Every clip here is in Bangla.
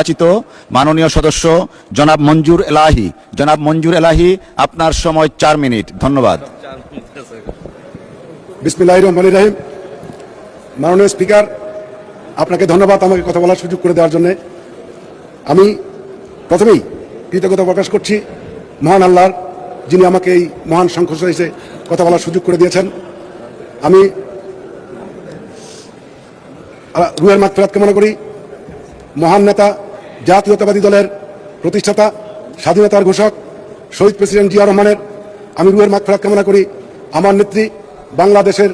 নির্বাচিত মাননীয় সদস্য জনাব মঞ্জুর এলাহি আপনার সময় 4 মিনিট। ধন্যবাদ। বিসমিল্লাহির রহমানির রহিম। মাননীয় স্পিকার, আপনাকে ধন্যবাদ আমাকে কথা বলার সুযোগ করে দেওয়ার জন্য। আমি প্রথমেই কৃতজ্ঞতা প্রকাশ করছি মহান আল্লাহর, যিনি আমাকে এই মহান সংসদে এসে কথা বলার সুযোগ করে দিয়েছেন। আমি রুহের মাগফিরাত কামনা করি। মহান নেতা, জাতীয়তাবাদী দলের প্রতিষ্ঠাতা, স্বাধীনতার ঘোষক শহীদ প্রেসিডেন্ট জিয়া রহমানের আমি রুহের মাগফিরাত কামনা করি। আমার নেত্রী, বাংলাদেশের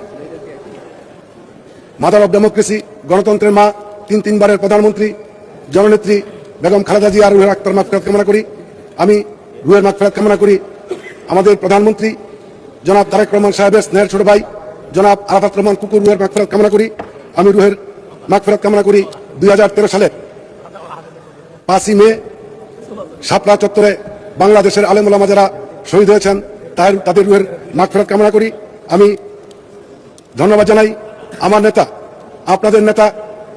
মাদার অব ডেমোক্রেসি, গণতন্ত্রের মা, তিনবারের প্রধানমন্ত্রী জননেত্রী বেগম খালেদা জিয়ার রুহের মাগফিরাত কামনা করি। আমি রুহের মাগফিরাত কামনা করি আমাদের প্রধানমন্ত্রী জনাব তারেক রহমান সাহেবের স্নেহের ছোট ভাই জনাব আরাফাত রহমান কুকুর, রুহের মাগফিরাত কামনা করি। আমি রুহের মাগফিরাত কামনা করি 2013 সালে 5ই মে শাপলা চত্বরে বাংলাদেশের আলেম ওলামা যারা শহীদ হয়েছেন তাদের রুহের মাগফিরাত কামনা করি। আমি ধন্যবাদ জানাই আমার নেতা, আপনাদের নেতা,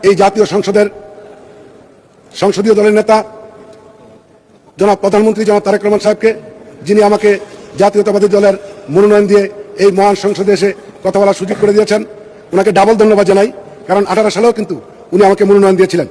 এই জাতীয় সংসদীয় দলের নেতা জনাব প্রধানমন্ত্রী জনাব তারেক রহমান সাহেবকে, যিনি আমাকে জাতীয়তাবাদী দলের মনোনয়ন দিয়ে এই মহান সংসদে এসে কথা বলার সুযোগ করে দিয়েছেন। ওনাকে ডাবল ধন্যবাদ জানাই, কারণ 18 সালেও কিন্তু উনি আমাকে মনোনয়ন দিয়েছিলেন।